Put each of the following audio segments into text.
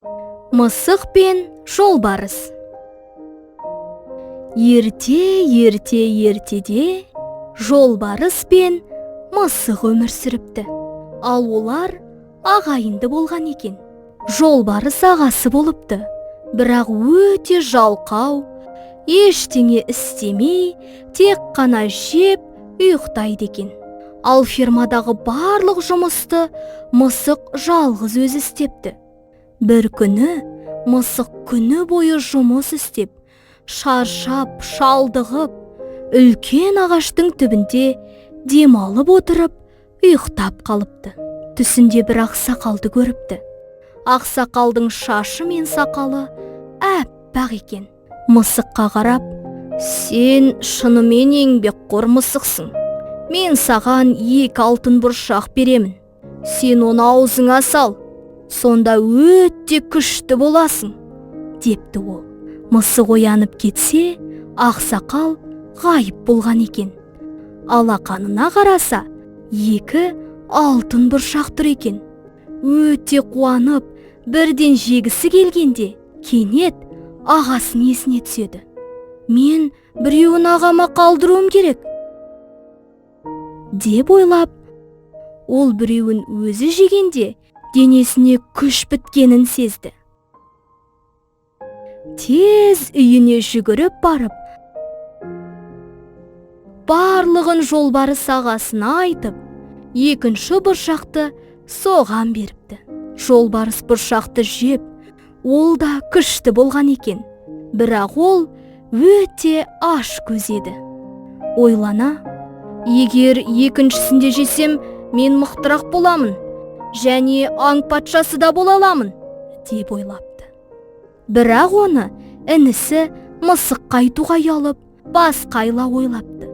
Мысық пен жолбарыс. Ертеде жолбарыс пен мысық өмір сүріпті. Ал олар ағайынды болған екен. Жолбарыс ағасы болыпты, бірақ өте жалқау, ештеңе істемей, тек қана жеп, ұйықтайды екен. Ал фермадағы барлық жұмысты мысық жалғыз өзі істепті. Бір күні мысық күні бойы жұмыс істеп, шаршап, шалдығып, үлкен ағаштың түбінде демалып отырып, ұйықтап қалыпты. Түсінде бір ақсақалды көріпті. Ақсақалдың шашы мен сақалы әппақ екен. Мысыққа қарап, «Сен шынымен еңбекқор мысықсың. Мен саған 2 алтын бұршақ беремін. Сен оны аузыңа сал. Сонда өте күшті боласың», депті ол. Мысық оянып кетсе, ақсақал ғайып болған екен. Алақанына қараса, 2 алтын бұршақ тұр екен. Өте қуанып, бірден жегісі келгенде, кенет ағасын есіне түседі. «Мен біреуін ағама қалдыруым керек», деп ойлап, ол біреуін өзі жегенде денесіне күш біткенін сезді. Тез үйіне жүгіріп барып, барлығын жолбарыс ағасына айтып, 2 бұршақты соған беріпті. Жолбарыс бұршақты жеп, ол да күшті болған екен. Бірақ ол өте аш көз еді. Ойлана, «Егер 2-сінде жесем, мен мықтырақ боламын, және аң патшасы да бола аламын», деп ойлапты. Бірақ оны інісі мысыққа айтуға ұялып, басқайла ойлапты.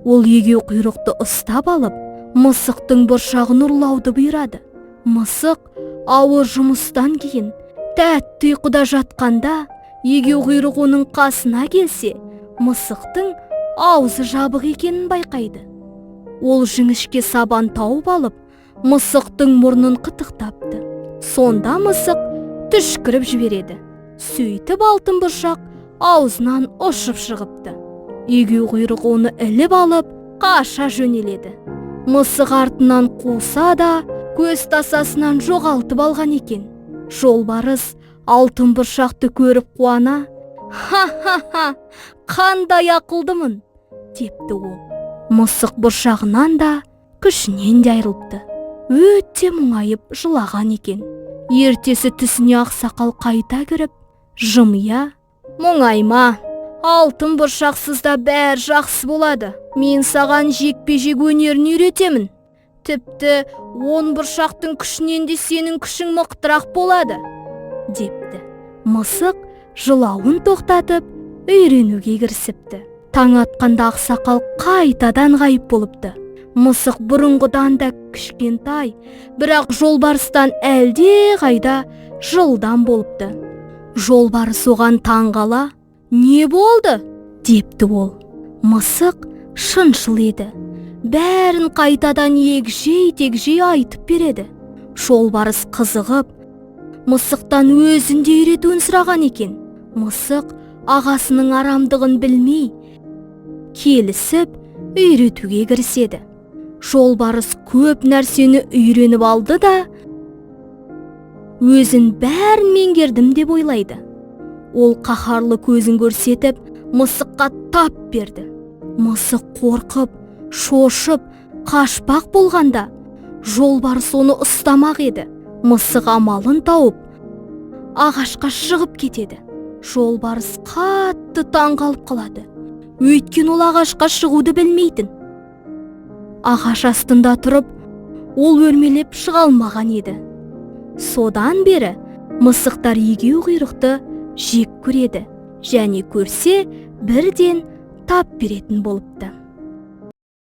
Ол егеу құйрықты ұстап алып, мысықтың бұршағын ұрлауды бұйырады. Мысық ауыр жұмыстан кейін тәтті ұйқыда жатқанда, егеу құйрық оның қасына келсе, мысықтың аузы жабық екенін байқайды. Ол жіңішке сабан тауып алып, мысықтың мұрнын қытықтапты. Сонда мысық түшкіріп жібереді. Сөйтіп алтын бұршақ аузынан ұшып шығыпты. Егеу құйрық оны іліп алып, қаша жөнеледі. Мысық артынан қуса да, көз тасасынан жоғалтып алған екен. Жолбарыс алтын бұршақты көріп қуана, «Ха-ха-ха, қандай ақылдымын», депті ол. Мысық бұршағынан да, күшінен де айрылыпты. Өте мұңайып жылаған екен. Ертесі түсіне ақсақал қайта кіріп, жымия, «Мұңайма, алтын бұршақсызда бәр жақсы болады. Мен саған жекпе-жек өнерін үйретемін. Тіпті 10 бұршақтың күшінен де сенің күшің мықтырақ болады», депті. Мысық жылауын тоқтатып, үйренуге кірісіпті. Таң атқанда ақсақал қайтадан ғайып болыпты. Мысық бұрынғыдан да кішкентай, бірақ жолбарыстан әлде қайда жылдам болыпты. Жолбарыс оған таңғала, «Не болды?» депті ол. Мысық шыншыл еді. Бәрін қайтадан егжей-тегжей айтып береді. Жолбарыс қызығып, мысықтан өзінде үйретуін сұраған екен. Мысық ағасының арамдығын білмей, келісіп үйретуге кіріседі. Жолбарыс көп нәрсені үйреніп алды да, өзін бәрін меңгердім деп ойлайды. Ол қаһарлы көзін көрсетіп, мысыққа тап берді. Мысық қорқып, шошып, қашпақ болғанда, жолбарыс оны ұстамақ еді. Мысық амалын тауып, ағашқа шығып кетеді. Жолбарыс қатты таңғалып қалады. Өйткені ол ағашқа шығуды білмейтін. Ағаш астында тұрып, ол өрмелеп шыға алмаған еді. Содан бері мысықтар егеу құйрықты жек көреді, және көрсе бірден тап беретін болыпты.